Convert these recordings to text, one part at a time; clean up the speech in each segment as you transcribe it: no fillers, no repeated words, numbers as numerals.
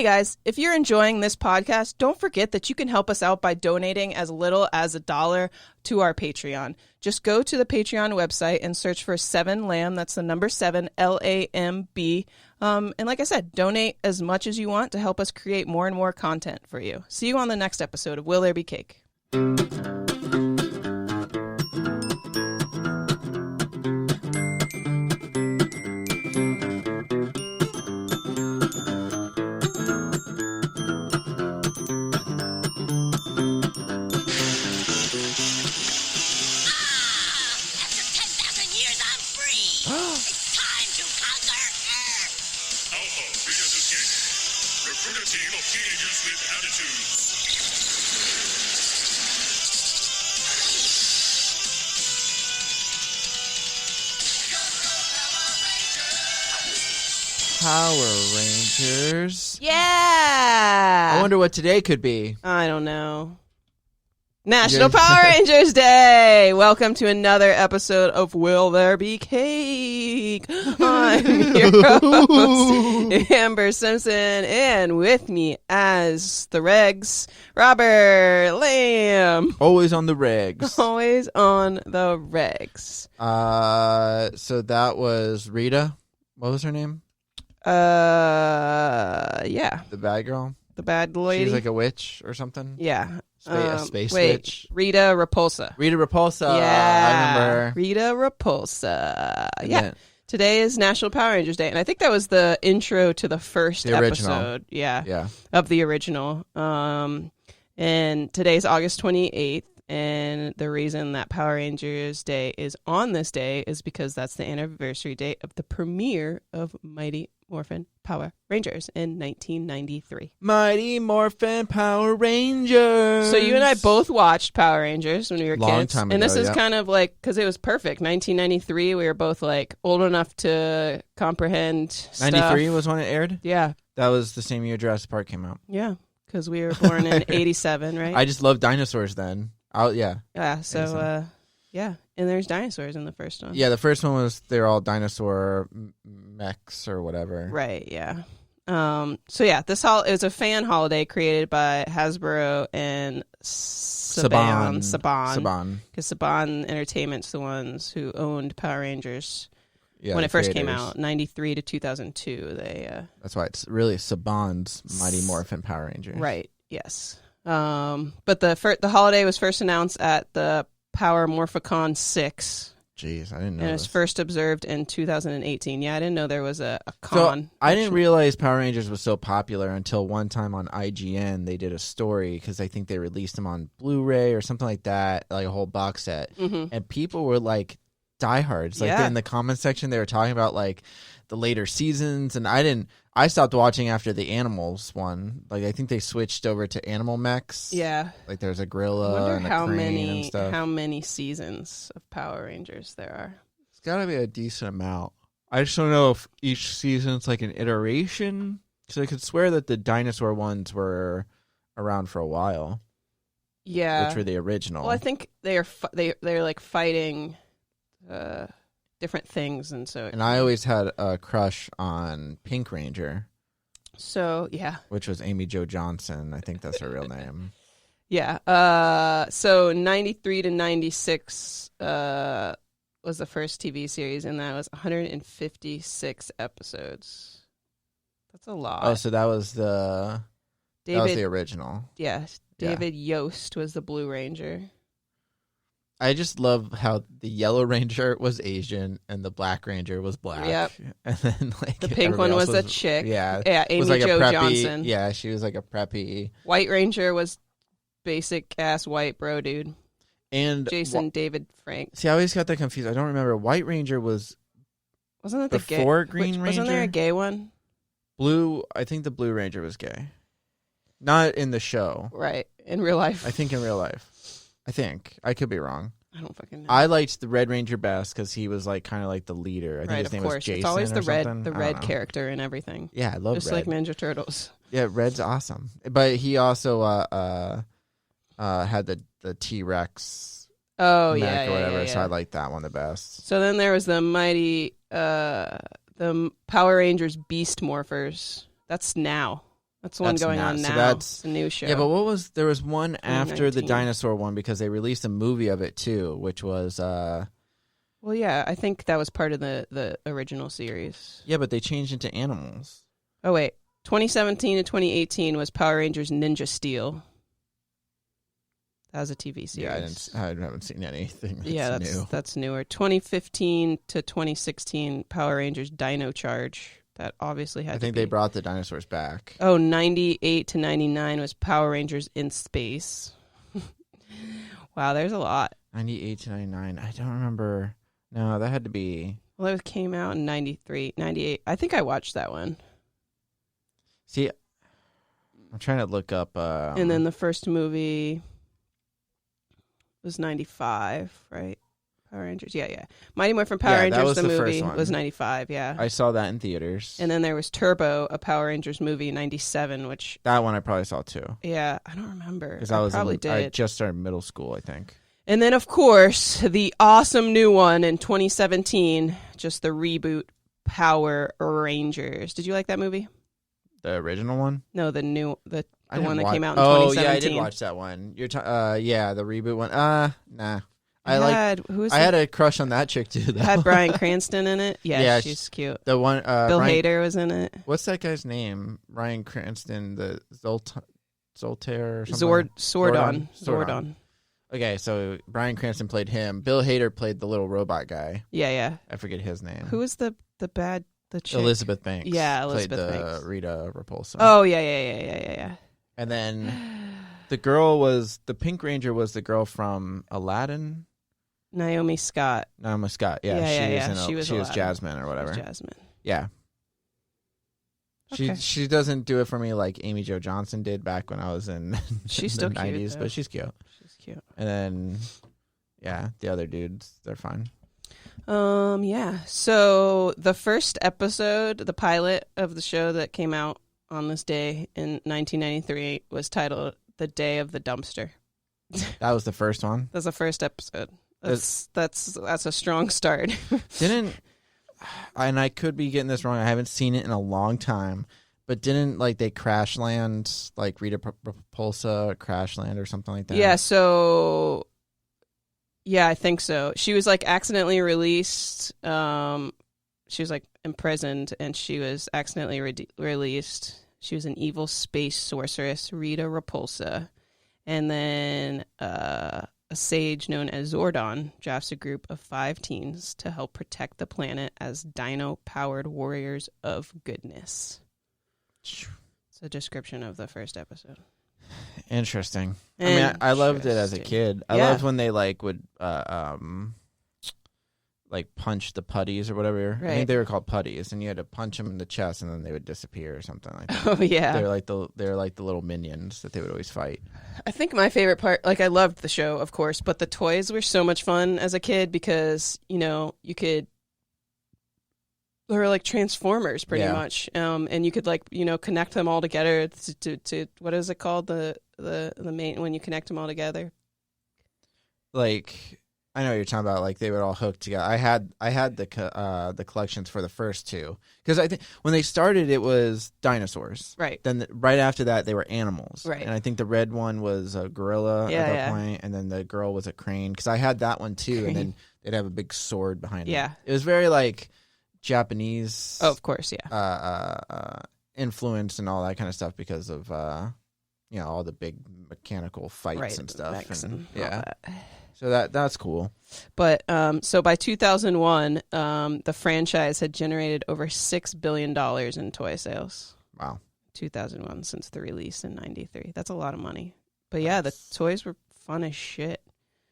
Hey guys, if you're enjoying this podcast, don't forget that you can help us out by donating as little as $1 to our Patreon. Just go to the Patreon website and search for 7Lamb. That's the number 7, LAMB. And like I said, donate as much as you want to help us create more and more content for you. See you on the next episode of Will There Be Cake? Power Rangers. Yeah! I wonder what today could be. I don't know. National Power Rangers Day! Welcome to another episode of Will There Be Cake? I'm your host, Amber Simpson, and with me as the regs, Robert Lamb. Always on the regs. Always on the regs. So that was Rita. What was her name? Yeah. The bad girl? The bad lady? She's like a witch or something? Yeah. A space witch? Rita Repulsa. Rita Repulsa. Yeah. I remember. Rita Repulsa. And yeah. then- Today is National Power Rangers Day, and I think that was the intro to the first original episode. Yeah. Of the original. And today's August 28th, and the reason that Power Rangers Day is on this day is because that's the anniversary date of the premiere of Mighty Morphin Power Rangers in 1993. Mighty Morphin Power Rangers. So you and I both watched Power Rangers when we were Long kids. time and this ago, is yeah. kind of like, because it was perfect. 1993, we were both like old enough to comprehend stuff. 93 was when it aired? Yeah. That was the same year Jurassic Park came out. Yeah. Because we were born in 87, right? I just loved dinosaurs then. Yeah. Yeah. So, yeah. And there's dinosaurs in the first one. Yeah, the first one was they're all dinosaur mechs or whatever. Right, yeah. So yeah, this it was a fan holiday created by Hasbro and Saban. Because Saban Entertainment's the ones who owned Power Rangers when it first came out, 93 to 2002. That's why it's really Saban's Mighty Morphin Power Rangers. Right, yes. But the holiday was first announced at the Power Morphicon 6. Jeez, I didn't know. And it was this. first observed in 2018. Yeah, I didn't know there was a con. So I didn't realize Power Rangers was so popular until one time on IGN they did a story because I think they released them on Blu-ray or something like that, like a whole box set. Mm-hmm. And people were like diehards. Like in the comment section, they were talking about like the later seasons, and I stopped watching after the Animals one. Like I think they switched over to Animal Mechs. Yeah. Like there's a gorilla and a crane and stuff. How many seasons of Power Rangers there are? It's got to be a decent amount. I just don't know if each season's like an iteration. Because I could swear that the dinosaur ones were around for a while. Yeah. Which were the original. Well, I think they're like fighting different things, and so. And I always had a crush on Pink Ranger. So yeah. Which was Amy Jo Johnson. I think that's her real name. Yeah. So 93 to 96 was the first TV series, and that was 156 episodes. That's a lot. Oh, so that was the original. Yeah. David Yost was the Blue Ranger. I just love how the Yellow Ranger was Asian and the Black Ranger was black. Yep. And then like the pink one was a chick. Yeah. Yeah, Amy like Jo preppy, Johnson. Yeah, she was like a preppy. White Ranger was basic ass white bro dude. And Jason David Frank. See, I always got that confused. I don't remember. White Ranger wasn't that before the gay, Green Ranger? Wasn't there a gay one? Blue. I think the Blue Ranger was gay. Not in the show. Right. In real life. I think in real life. I could be wrong. I don't fucking know. I liked the Red Ranger best because he was like kind of like the leader. I think his name was Jason. It's always the or red character in everything. Yeah, I love Just Red. like Ninja Turtles. Yeah, Red's awesome. But he also had the T-Rex. Oh mech yeah, or whatever. yeah. So I like that one the best. So then there was the mighty the Power Rangers Beast Morphers. That's now. That's the one going on now. So that's a new show. Yeah, but there was one after the dinosaur one because they released a movie of it too, which was well, yeah, I think that was part of the original series. Yeah, but they changed into animals. Oh wait, 2017 to 2018 was Power Rangers Ninja Steel. That was a TV series. Yeah, I haven't seen anything that's new. That's newer. 2015 to 2016 Power Rangers Dino Charge. That obviously had I think they brought the dinosaurs back. Oh, 98 to 99 was Power Rangers in Space. Wow, there's a lot. 98 to 99. I don't remember. No, that had to be... Well, it came out in 93, 98. I think I watched that one. See, I'm trying to look up... and then the first movie was 95, right? Power Rangers, yeah. Mighty Morphin Power Rangers, the movie, was 95, yeah. I saw that in theaters. And then there was Turbo, a Power Rangers movie, 97, which... That one I probably saw too. Yeah, I don't remember. Because I just started middle school, I think. And then, of course, the awesome new one in 2017, just the reboot, Power Rangers. Did you like that movie? The original one? No, the one that came out in 2017. Oh, yeah, I did watch that one. The reboot one. Nah. I had a crush on that chick too. Though. Had Bryan Cranston in it. Yeah, she's cute. The one Bill Hader was in it. What's that guy's name? Bryan Cranston, the Zoltaire or something. Zordon. Okay, so Bryan Cranston played him. Bill Hader played the little robot guy. Yeah. I forget his name. Who was the chick? Elizabeth Banks. Yeah, Elizabeth played Banks. the Rita Repulsa. Oh yeah. And then the Pink Ranger was the girl from Aladdin. Naomi Scott. Yeah, she was Jasmine or whatever. Yeah. Okay. She doesn't do it for me like Amy Jo Johnson did back when I was in she's the still 90s, cute, but she's cute. And then, the other dudes, they're fine. Yeah. So the first episode, the pilot of the show that came out on this day in 1993 was titled "The Day of the Dumpster." That was the first one. That's the first episode. That's a strong start. And I could be getting this wrong. I haven't seen it in a long time. But didn't they crash land, like Rita Repulsa crash land or something like that? Yeah, so I think so. She was accidentally released. She was imprisoned and she was accidentally released. She was an evil space sorceress, Rita Repulsa. And then a sage known as Zordon drafts a group of 5 teens to help protect the planet as dino-powered warriors of goodness. It's a description of the first episode. Interesting. I mean, I loved it as a kid. I loved when they would punch the putties or whatever. Right. I think they were called putties, and you had to punch them in the chest, and then they would disappear or something like that. Oh yeah, they're like the little minions that they would always fight. I think my favorite part, I loved the show, of course, but the toys were so much fun as a kid because you could. They were like Transformers, pretty much, and you could connect them all together to what is it called the main when you connect them all together. I know what you're talking about. They would all hook together. I had the collections for the first 2 because I think when they started it was dinosaurs. Right. Then right after that they were animals. Right. And I think the red one was a gorilla at that point, and then the girl was a crane because I had that one too. Crane. And then they'd have a big sword behind it. Yeah. It was very Japanese. Oh, of course, yeah. Influence and all that kind of stuff because of all the big mechanical fights and stuff. And yeah. So that's cool. But so by 2001, the franchise had generated over $6 billion in toy sales. Wow. 2001 since the release in 93. That's a lot of money. But yeah, the toys were fun as shit.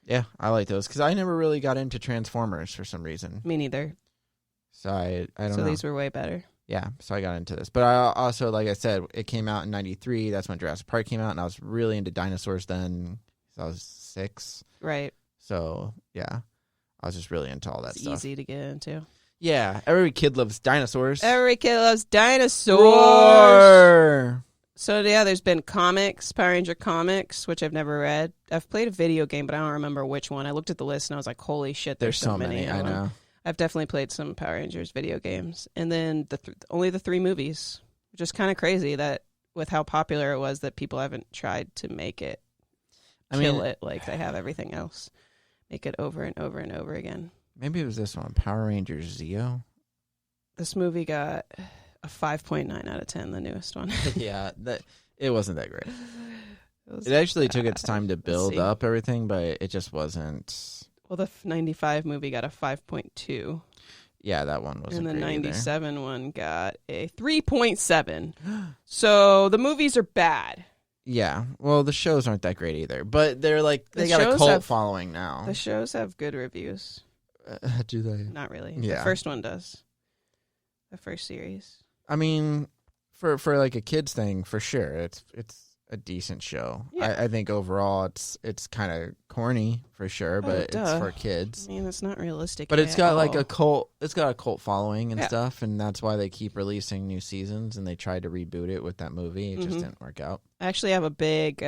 Yeah, I like those because I never really got into Transformers for some reason. Me neither. So I don't know. So these were way better. Yeah, so I got into this. But I also, like I said, it came out in 93. That's when Jurassic Park came out, and I was really into dinosaurs then. So I was 6. Right. So, yeah, I was just really into all that stuff. It's easy to get into. Yeah, every kid loves dinosaurs. Every kid loves dinosaurs. Roar! So, yeah, there's been comics, Power Ranger comics, which I've never read. I've played a video game, but I don't remember which one. I looked at the list, and I was like, holy shit, there's so many. I know. I've definitely played some Power Rangers video games. And then only the 3 movies, which is kind of crazy that with how popular it was that people haven't tried to make it kill it like they have everything else. Make it over and over and over again. Maybe it was this one, Power Rangers Zeo. This movie got a 5.9 out of 10, the newest one. Yeah, it wasn't that great. It actually took its time to build up everything, but it just wasn't. Well, the 95 movie got a 5.2. Yeah, that one wasn't great. And the 97 one got a 3.7. So the movies are bad. Yeah, well, the shows aren't that great either, but they're like they got a cult following now. The shows have good reviews. Do they? Not really. Yeah. The first one does. The first series. I mean, for like a kids thing, for sure, it's a decent show. Yeah. I think overall it's kind of corny for sure, but it's for kids. I mean, it's not realistic. But it's got like a cult. It's got a cult following and stuff, and that's why they keep releasing new seasons. And they tried to reboot it with that movie. It just didn't work out. I actually have a big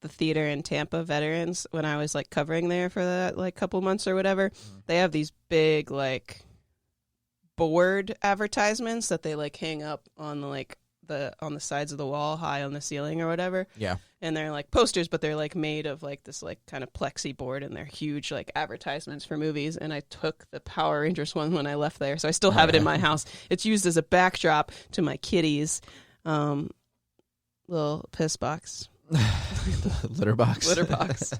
the theater in Tampa veterans, when I was like covering there for that like couple months or whatever, they have these big like board advertisements that they like hang up on on the sides of the wall, high on the ceiling or whatever. Yeah. And they're like posters, but they're like made of like this like kind of plexi board, and they're huge like advertisements for movies. And I took the Power Rangers one when I left there, so I still have it in my house. It's used as a backdrop to my kitty's little piss box. Litter box.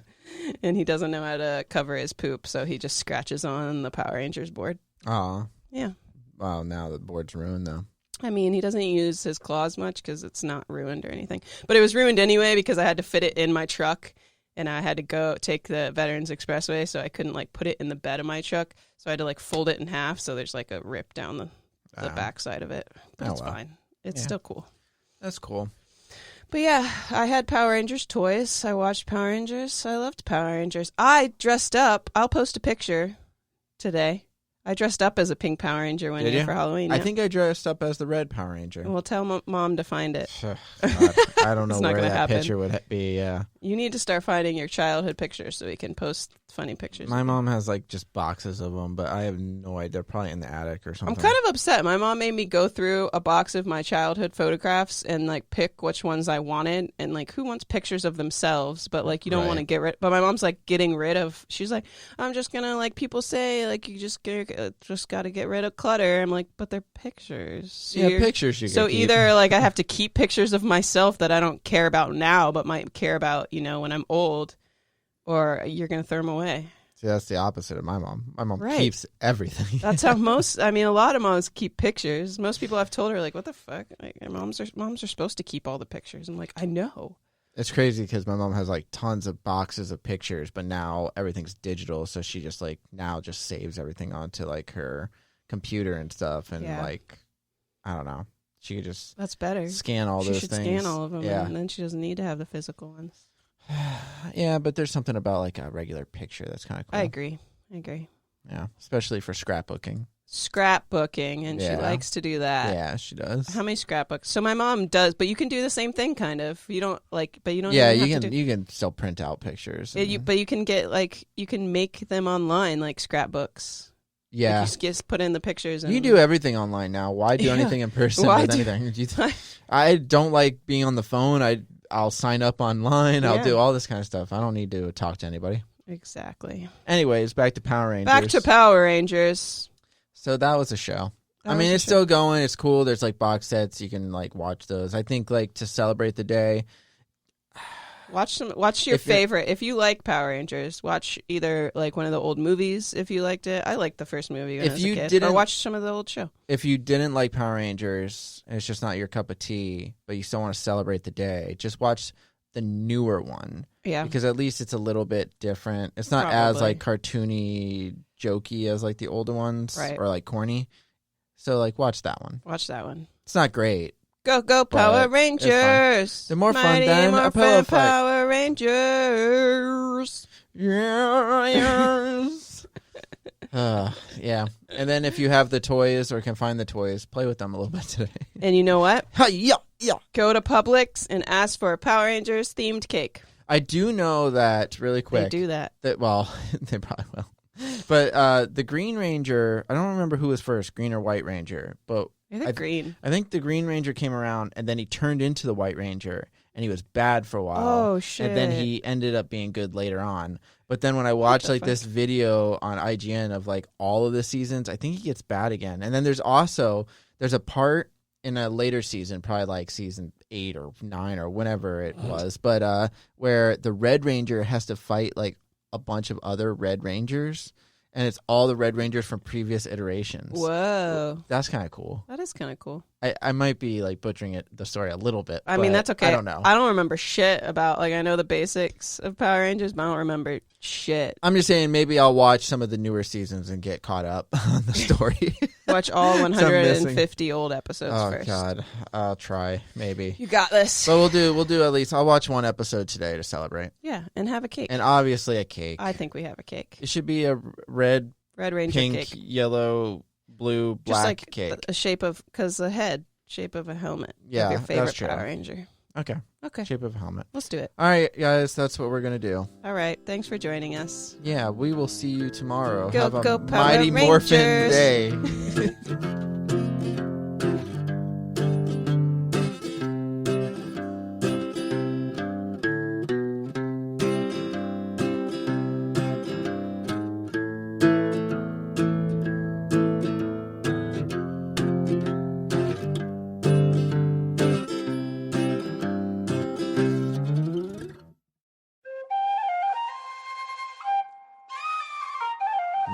And he doesn't know how to cover his poop, so he just scratches on the Power Rangers board. Aw. Yeah. Wow, now the board's ruined though. I mean, he doesn't use his claws much because it's not ruined or anything. But it was ruined anyway because I had to fit it in my truck, and I had to go take the Veterans Expressway, so I couldn't like put it in the bed of my truck. So I had to like fold it in half, so there's like a rip down the back side of it. But it's fine. It's still cool. That's cool. But yeah, I had Power Rangers toys. I watched Power Rangers. I loved Power Rangers. I dressed up. I'll post a picture today. I dressed up as a pink Power Ranger one year for Halloween. I think I dressed up as the red Power Ranger. Well, tell Mom to find it. I don't know where that picture would be. Yeah, you need to start finding your childhood pictures so we can post funny pictures. My mom has like just boxes of them, but I have no idea. They're probably in the attic or something. I'm kind of upset. My mom made me go through a box of my childhood photographs and like pick which ones I wanted. And like, who wants pictures of themselves? But like, you don't want to get rid. But my mom's like getting rid of. She's like, I'm just gonna like people say like you just got to get rid of clutter. I'm like, but they're pictures. So pictures you can So keep. either like I have to keep pictures of myself that I don't care about now, but might care about when I'm old, or you're gonna throw them away. See, that's the opposite of my mom. My mom keeps everything. That's how a lot of moms keep pictures. Most people I've told her like, what the fuck? Like, moms are supposed to keep all the pictures. I'm like, I know. It's crazy because my mom has like tons of boxes of pictures, but now everything's digital, so she just like now just saves everything onto like her computer and stuff, and like I don't know, she could just scan all those things. She should scan all of them, and then she doesn't need to have the physical ones. Yeah, but there's something about like a regular picture that's kind of cool. I agree. Yeah, especially for scrapbooking. And she likes to do that. Yeah, she does. How many scrapbooks? So my mom does, but you can do the same thing, kind of. You don't like, but you don't. Yeah, you can still print out pictures. But you can get like you can make them online, like scrapbooks. Yeah, like you just put in the pictures. And, you can do everything online now. Why do anything in person with anything? I don't like being on the phone. I'll sign up online. I'll do all this kind of stuff. I don't need to talk to anybody. Exactly. Anyways, back to Power Rangers. So that was a show. It's still going. It's cool. There's like box sets. You can like watch those. I think like to celebrate the day. Watch your favorite. If you like Power Rangers, watch either like one of the old movies if you liked it. I liked the first movie when I was a kid. Or watch some of the old show. If you didn't like Power Rangers, and it's just not your cup of tea, but you still want to celebrate the day, just watch the newer one. Yeah. Because at least it's a little bit different. It's not as like cartoony, jokey as like the older ones, or like corny. So like watch that one. It's not great. Go Power Rangers! They're more fun than a pillow fight. Power Rangers! Yes! Yeah. And then if you have the toys or can find the toys, play with them a little bit today. And you know what? Yeah. Go to Publix and ask for a Power Rangers themed cake. I do know that really quick. They do that. Well, they probably will. But the Green Ranger, I don't remember who was first, Green or White Ranger, but I think Green. I think the Green Ranger came around and then he turned into the White Ranger and he was bad for a while. Oh shit! And then he ended up being good later on. But then when I watched like this video on IGN of like all of the seasons, I think he gets bad again. And then there's a part in a later season, probably like season 8 or 9 or whenever it was, but where the Red Ranger has to fight like a bunch of other Red Rangers, and it's all the Red Rangers from previous iterations. Whoa. That's kind of cool. That is kind of cool. I might be like butchering the story a little bit. I mean, that's okay. I don't know. I don't remember shit about, like, I know the basics of Power Rangers, but I don't remember shit. I'm just saying maybe I'll watch some of the newer seasons and get caught up on the story. Watch all 150 old episodes first. Oh, God. I'll try, maybe. You got this. But we'll do at least, I'll watch one episode today to celebrate. Yeah, and have a cake. And obviously a cake. I think we have a cake. It should be a red Ranger pink, cake. Yellow, blue, black just like cake. A shape of, because the head, shape of a helmet. Yeah, of your favorite that's true. Power Ranger. Okay. Okay. Shape of a helmet. Let's do it. All right, guys, that's what we're going to do. All right. Thanks for joining us. Yeah, we will see you tomorrow. Go, Have a go, Power mighty Morphin Rangers. day.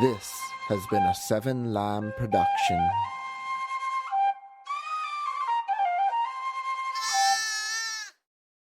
This has been a 7 Lamb production.